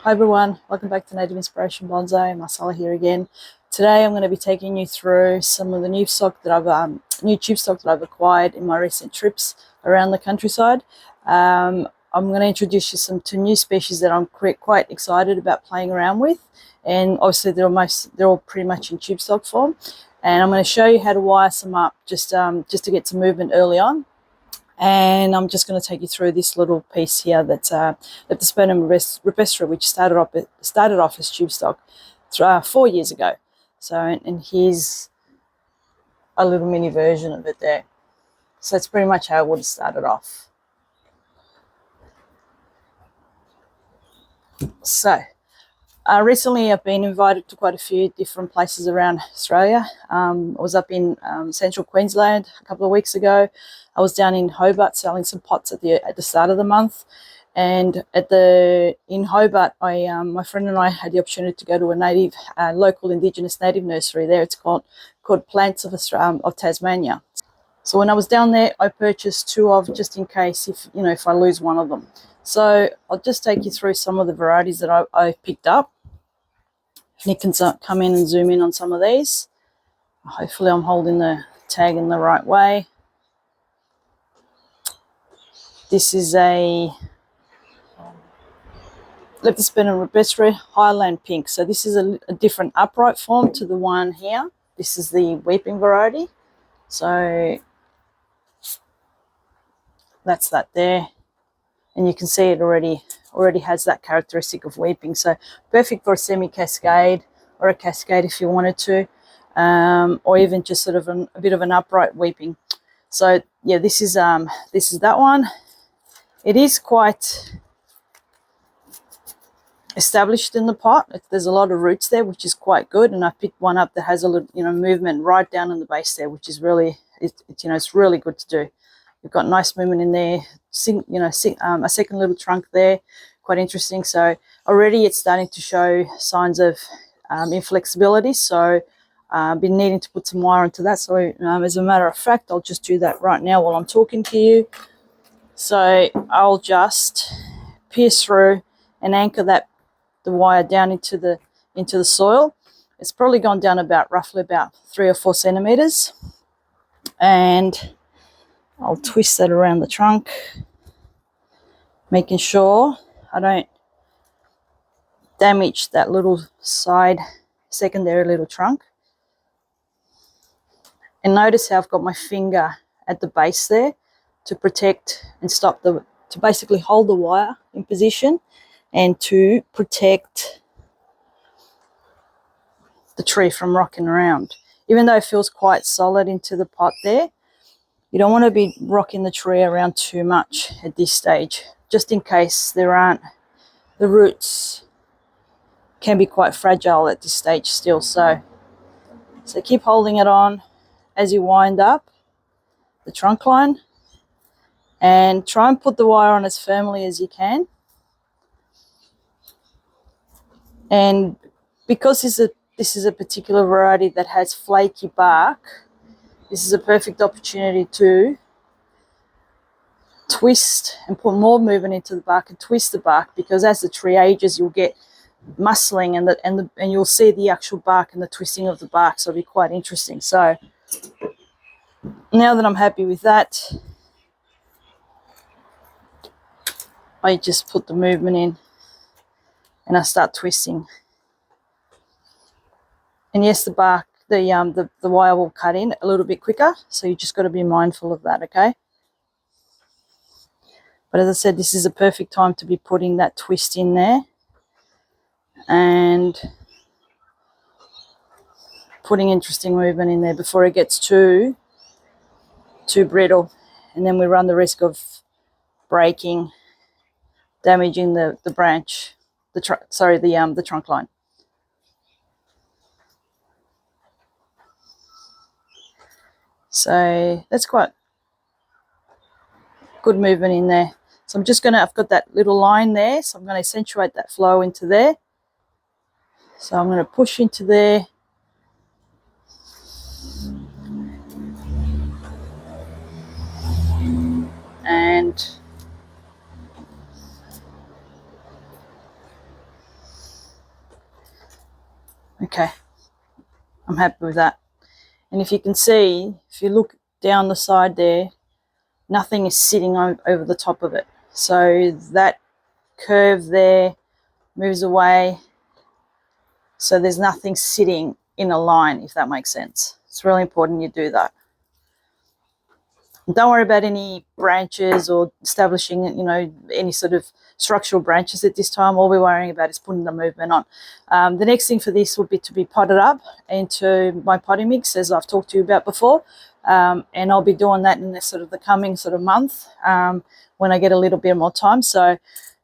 Hi everyone, welcome back to Native Bonsai. Marcella here again. Today I'm going to be taking you through some of the new stock that new tube stock that I've acquired in my recent trips around the countryside. I'm going to introduce you to new species that I'm quite excited about playing around with, and obviously they're all pretty much in tube stock form. And I'm going to show you how to wire some up just to get some movement early on. And I'm just going to take you through this little piece here that's the Leptospermum rupestre, which started off as tube stock 4 years ago. So, and here's a little mini version of it there. So that's pretty much how it would have started off. So recently I've been invited to quite a few different places around Australia. I was up in central Queensland a couple of weeks ago. I was down in Hobart selling some pots at the start of the month, and in Hobart, my friend and I had the opportunity to go to a local Indigenous native nursery there. It's called Plants of Tasmania. So when I was down there, I purchased two just in case if I lose one of them. So I'll just take you through some of the varieties that I picked up. Nick can come in and zoom in on some of these. Hopefully I'm holding the tag in the right way. This is a Leptospermum rupestre Highland Pink. So this is a different upright form to the one here. This is the weeping variety. So that's that there. And you can see it already has that characteristic of weeping. So perfect for a semi-cascade or a cascade if you wanted to, or even just sort of a bit of an upright weeping. So yeah, this is that one. It is quite established in the pot. There's a lot of roots there, which is quite good. And I picked one up that has a little movement right down in the base there, which is really it's really good to do. You've got nice movement in there. A second little trunk there, quite interesting. So already it's starting to show signs of inflexibility. So I've been needing to put some wire into that. So as a matter of fact, I'll just do that right now while I'm talking to you. So I'll just pierce through and anchor the wire down into the soil. It's probably gone down roughly about 3 or 4 centimeters, and I'll twist that around the trunk, making sure I don't damage that little secondary little trunk. And notice how I've got my finger at the base there to protect and to basically hold the wire in position and to protect the tree from rocking around. Even though it feels quite solid into the pot there, you don't want to be rocking the tree around too much at this stage, just in case the roots can be quite fragile at this stage still. So keep holding it on as you wind up the trunk line, and try and put the wire on as firmly as you can. And because this is a particular variety that has flaky bark, this is a perfect opportunity to twist and put more movement into the bark and twist the bark, because as the tree ages, you'll get muscling and you'll see the actual bark and the twisting of the bark. So it'll be quite interesting. So now that I'm happy with that, I just put the movement in and I start twisting. And yes, the bark, the wire will cut in a little bit quicker, so you just got to be mindful of that, okay? But as I said, this is a perfect time to be putting that twist in there and putting interesting movement in there before it gets too brittle, and then we run the risk of breaking, damaging the branch, the trunk line. So that's quite good movement in there. So I've got that little line there, so I'm going to accentuate that flow into there. So I'm going to push into there. And Okay, I'm happy with that. And if you can see, if you look down the side there, nothing is sitting over the top of it. So that curve there moves away. So there's nothing sitting in a line, if that makes sense. It's really important you do that. Don't worry about any branches or establishing, any sort of structural branches at this time. All we're worrying about is putting the movement on. The next thing for this would be to be potted up into my potting mix, as I've talked to you about before. And I'll be doing that in the coming month when I get a little bit more time. So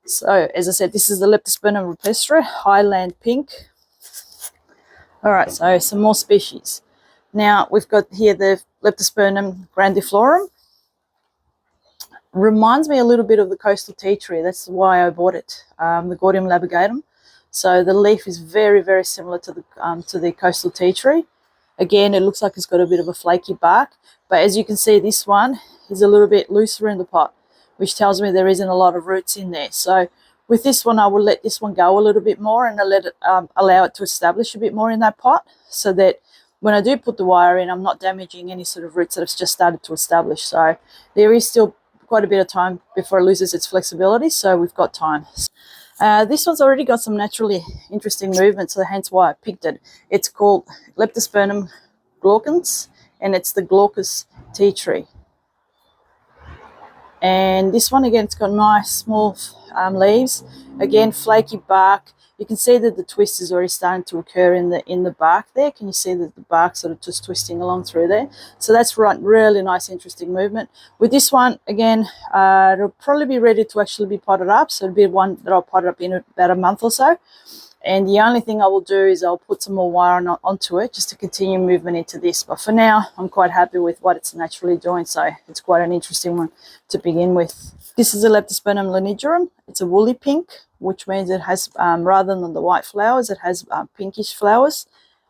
as I said, this is the Leptospermum rupestre, Highland Pink. All right, so some more species. Now we've got here the Leptospermum grandiflorum. Reminds me a little bit of the coastal tea tree. That's why I bought it, the Gaudium labigatum. So the leaf is very, very similar to the coastal tea tree. Again, it looks like it's got a bit of a flaky bark, but as you can see, this one is a little bit looser in the pot, which tells me there isn't a lot of roots in there. So with this one, I will let this one go a little bit more and I'll let it allow it to establish a bit more in that pot, so that when I do put the wire in, I'm not damaging any sort of roots that have just started to establish. So there is still quite a bit of time before it loses its flexibility, so we've got time. This one's already got some naturally interesting movement, so hence why I picked it. It's called Leptospermum glaucans, and it's the glaucus tea tree. And this one, again, it's got nice small leaves, again flaky bark. You can see that the twist is already starting to occur in the bark there. Can you see that the bark sort of just twisting along through there? So that's right, really nice, interesting movement. With this one, again, it'll probably be ready to actually be potted up. So it'll be one that I'll pot it up in about a month or so. And the only thing I will do is I'll put some more wire onto it just to continue movement into this. But for now, I'm quite happy with what it's naturally doing. So it's quite an interesting one to begin with. This is a Leptospermum lanigerum. It's a woolly pink, which means it has, rather than the white flowers, it has pinkish flowers.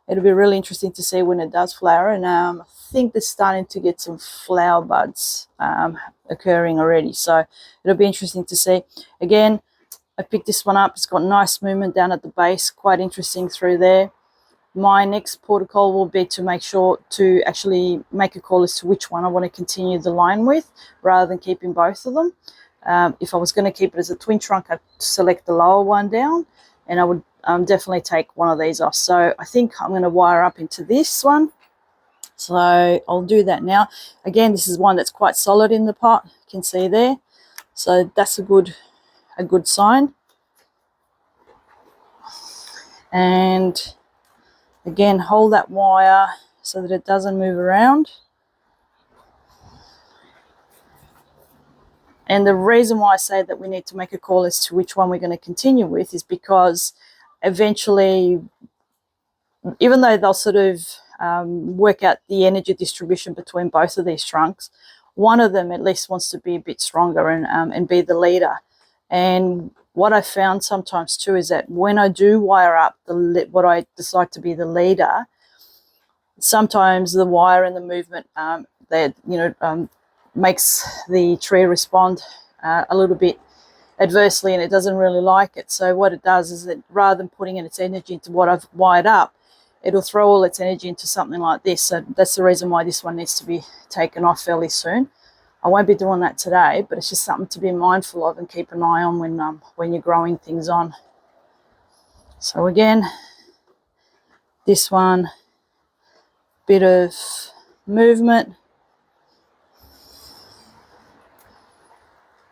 It'll be really interesting to see when it does flower. And I think they're starting to get some flower buds occurring already. So it'll be interesting to see. Again, I picked this one up. It's got nice movement down at the base, quite interesting through there. My next protocol will be to make sure to actually make a call as to which one I want to continue the line with, rather than keeping both of them. If I was going to keep it as a twin trunk, I'd select the lower one down, and I would definitely take one of these off. So I think I'm going to wire up into this one. So I'll do that now. Again, this is one that's quite solid in the pot. You can see there. So that's a good sign. And again, hold that wire so that it doesn't move around. And the reason why I say that we need to make a call as to which one we're going to continue with is because eventually, even though they'll sort of work out the energy distribution between both of these trunks, one of them at least wants to be a bit stronger and be the leader. And what I found sometimes too is that when I do wire up what I decide to be the leader, sometimes the wire and the movement makes the tree respond a little bit adversely, and it doesn't really like it. So what it does is that rather than putting in its energy into what I've wired up, it'll throw all its energy into something like this. So that's the reason why this one needs to be taken off fairly soon. I won't be doing that today, but it's just something to be mindful of and keep an eye on when you're growing things on. So again, this one, bit of movement,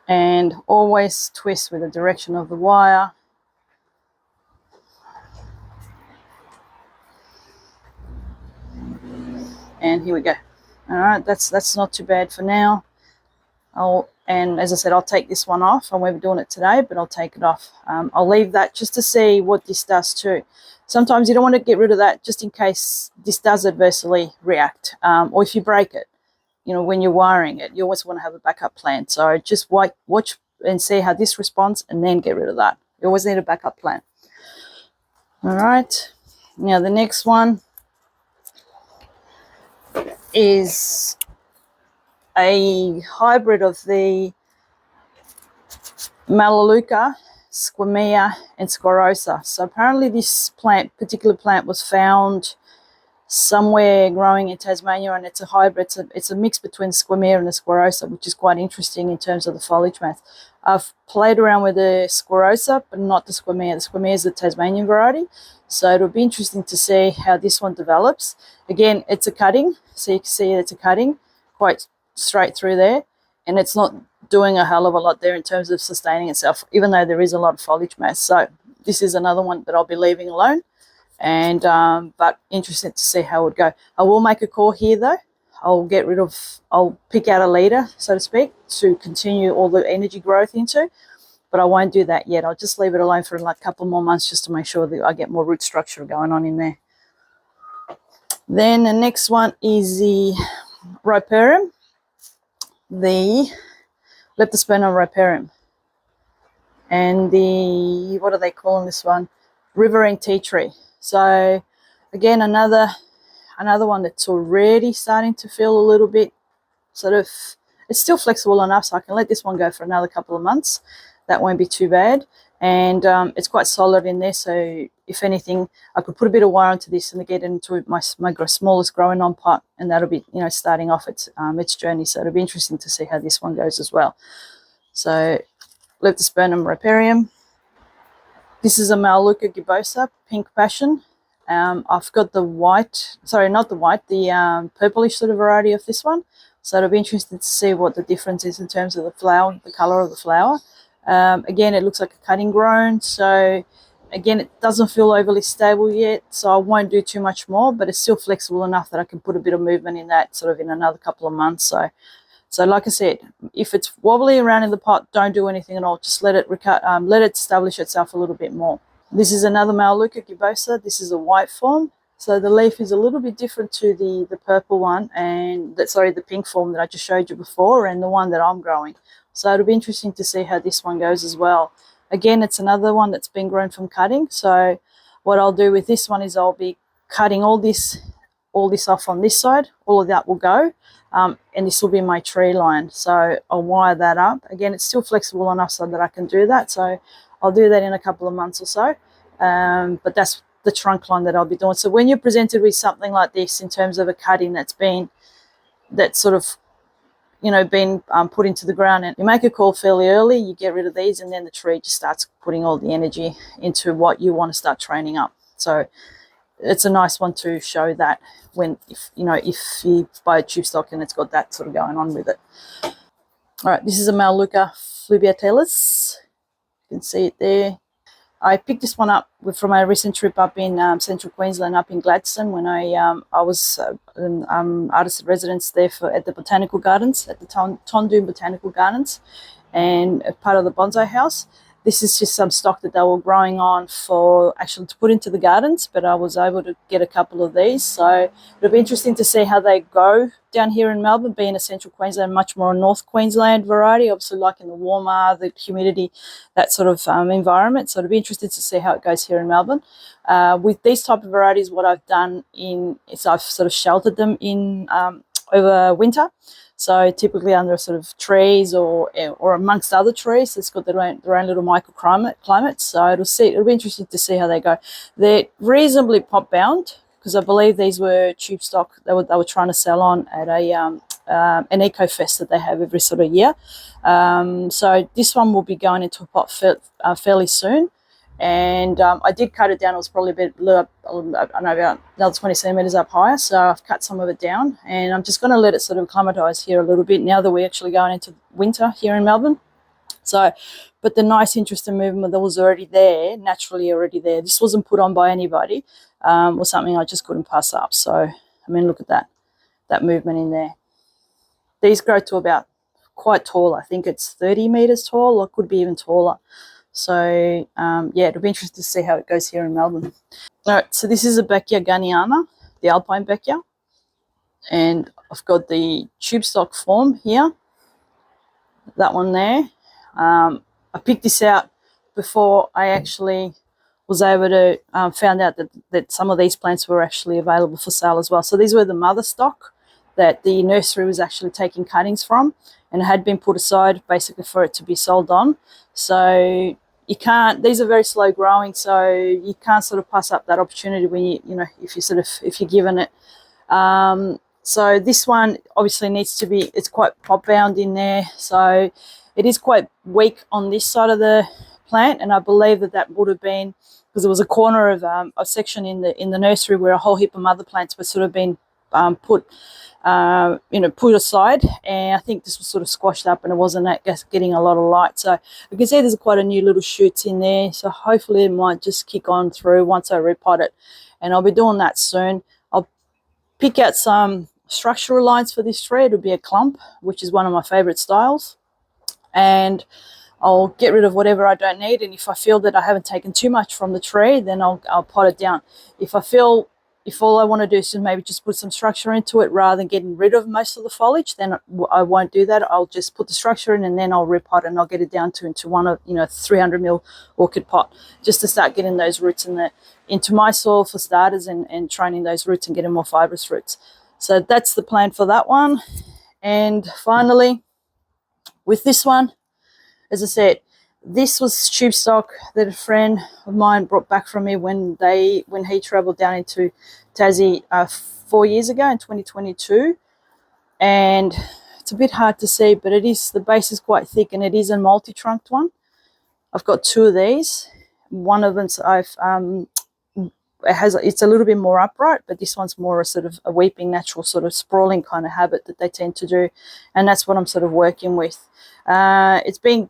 and always twist with the direction of the wire. And here we go. All right, that's not too bad for now. And as I said, I'll take this one off. I won't be doing it today, but I'll take it off. I'll leave that just to see what this does too. Sometimes you don't want to get rid of that just in case this does adversely react, or if you break it, when you're wiring it, you always want to have a backup plan. So just watch and see how this responds, and then get rid of that. You always need a backup plan. All right, now the next one is a hybrid of the Melaleuca squamea, and sclerosa. So apparently this particular plant was found somewhere growing in Tasmania, and it's a hybrid. It's a mix between squamea and the sclerosa, which is quite interesting in terms of the foliage mass. I've played around with the sclerosa, but not the squamea. The squamea is the Tasmanian variety, so it'll be interesting to see how this one develops. Again, it's a cutting, so you can see it's a cutting quite straight through there, and it's not doing a hell of a lot there in terms of sustaining itself, even though there is a lot of foliage mass. So this is another one that I'll be leaving alone. And but interested to see how it would go. I will make a call here though. I'll pick out a leader, so to speak, to continue all the energy growth into, but I won't do that yet. I'll just leave it alone for like a couple more months just to make sure that I get more root structure going on in there. Then the next one is the riparium, the Leptospermum riparium, and the, what are they calling this one? Riverine tea tree. So again, another one that's already starting to feel a little bit sort of, it's still flexible enough so I can let this one go for another couple of months. That won't be too bad. And it's quite solid in there, so if anything, I could put a bit of wire onto this and get it into my smallest growing on pot, and that'll be, you know, starting off its journey. So it'll be interesting to see how this one goes as well. So Leptospermum riparium. This is a Melaleuca gibosa, pink passion. I've got the white, sorry, not the white, the purplish sort of variety of this one. So it'll be interesting to see what the difference is in terms of the flower, the color of the flower. Again, it looks like a cutting grown. So again, it doesn't feel overly stable yet, so I won't do too much more, but it's still flexible enough that I can put a bit of movement in that sort of in another couple of months. So like I said, if it's wobbly around in the pot, don't do anything at all. Just let it establish itself a little bit more. This is another Melaleuca gibosa. This is a white form. So the leaf is a little bit different to the purple one, and the pink form that I just showed you before, and the one that I'm growing. So it'll be interesting to see how this one goes as well. Again, it's another one that's been grown from cutting. So what I'll do with this one is I'll be cutting all this off on this side. All of that will go. And this will be my tree line, so I'll wire that up. Again, it's still flexible enough so that I can do that, so I'll do that in a couple of months or so. But that's the trunk line that I'll be doing. So when you're presented with something like this in terms of a cutting that's sort of, you know, been put into the ground, and you make a call fairly early, you get rid of these, and then the tree just starts putting all the energy into what you want to start training up. So it's a nice one to show that if you buy a tube stock and it's got that sort of going on with it. All right, this is a Melaleuca fluviatilis. You can see it there. I picked this one up from a recent trip up in central Queensland, up in Gladstone, when I was an artist in residence there at the botanical gardens, at the Tondoon Botanical Gardens, and part of the bonsai house. This is just some stock that they were growing on for actually to put into the gardens, but I was able to get a couple of these. So it'll be interesting to see how they go down here in Melbourne, being a central Queensland, much more a North Queensland variety, obviously like in the warmer, the humidity, that sort of environment. So it'll be interesting to see how it goes here in Melbourne. With these type of varieties, what I've done is I've sort of sheltered them in over winter. So typically under sort of trees or amongst other trees, it's got their own little microclimate. So it'll be interesting to see how they go. They're reasonably pop bound, because I believe these were tube stock they were trying to sell on at an eco fest that they have every sort of year. So this one will be going into a pot fairly soon. And I did cut it down. It was probably about another 20 centimetres up higher, so I've cut some of it down, and I'm just going to let it sort of acclimatise here a little bit now that we're actually going into winter here in Melbourne. So, but the nice interest and movement that was naturally already there. This wasn't put on by anybody, was something I just couldn't pass up. So, I mean, look at that movement in there. These grow to about quite tall. I think it's 30 metres tall, or could be even taller. So, yeah, it'll be interesting to see how it goes here in Melbourne. All right, so this is a Beckia Gunniana, the Alpine Beckia. And I've got the tube stock form here, that one there. I picked this out before I actually was able to found out that some of these plants were actually available for sale as well. So these were the mother stock that the nursery was actually taking cuttings from, and it had been put aside basically for it to be sold on. So you can't, these are very slow growing, so you can't sort of pass up that opportunity when you know, if you're given it. So this one obviously needs to be, it's quite pot bound in there, so it is quite weak on this side of the plant, and I believe that would have been because there was a corner of a section in the nursery where a whole heap of mother plants were sort of been put aside, and I think this was sort of squashed up and it wasn't getting a lot of light. So you can see there's quite a new little shoots in there, so hopefully it might just kick on through once I repot it, and I'll be doing that soon. I'll pick out some structural lines for this tree. It'll be a clump, which is one of my favorite styles, and I'll get rid of whatever I don't need, and if I feel that I haven't taken too much from the tree, then I'll pot it down. If all I want to do is maybe just put some structure into it rather than getting rid of most of the foliage, then I won't do that. I'll just put the structure in, and then I'll repot it, and I'll get it down into one of 300 ml orchid pot, just to start getting those roots into my soil for starters, and training those roots and getting more fibrous roots. So that's the plan for that one. And finally, with this one, as I said, this was tube stock that a friend of mine brought back from me when he travelled down into Tassie 4 years ago in 2022. And it's a bit hard to see, but the base is quite thick, and it is a multi-trunked one. I've got two of these. One of them's it's a little bit more upright, but this one's more a sort of a weeping, natural sort of sprawling kind of habit that they tend to do, and that's what I'm sort of working with. It's been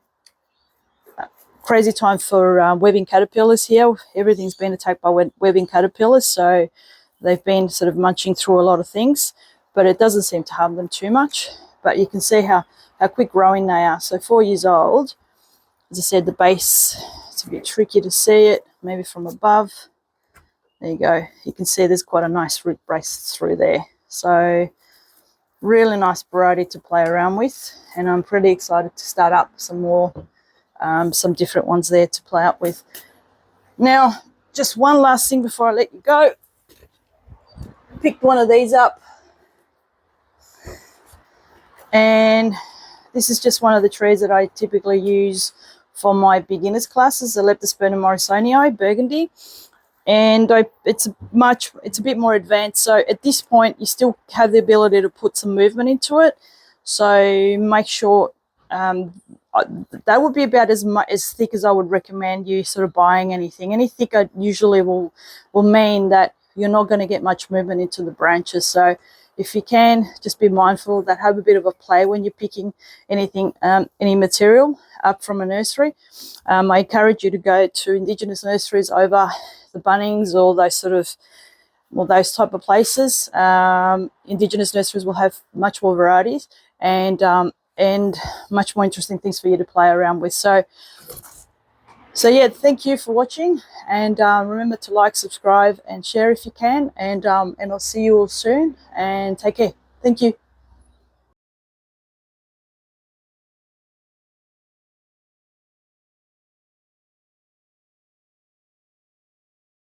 crazy time for webbing caterpillars here. Everything's been attacked by webbing caterpillars, so they've been sort of munching through a lot of things, but it doesn't seem to harm them too much. But you can see how quick growing they are. So 4 years old. As I said, the base, it's a bit tricky to see it, maybe from above. There you go. You can see there's quite a nice root brace through there. So really nice variety to play around with, and I'm pretty excited to start up some more, some different ones there to play up with. Now, just one last thing before I let you go. Picked one of these up, and this is just one of the trees that I typically use for my beginners classes, the Leptospermum morrisonii, Burgundy. And it's a bit more advanced, so at this point you still have the ability to put some movement into it, so make sure that would be about as thick as I would recommend you sort of buying anything. Any thicker usually will mean that you're not going to get much movement into the branches. So if you can, just be mindful that, have a bit of a play when you're picking anything, any material up from a nursery. I encourage you to go to Indigenous nurseries over the Bunnings or those type of places. Indigenous nurseries will have much more varieties and much more interesting things for you to play around with. So yeah, thank you for watching, and remember to like, subscribe, and share if you can. And I'll see you all soon. And take care. Thank you.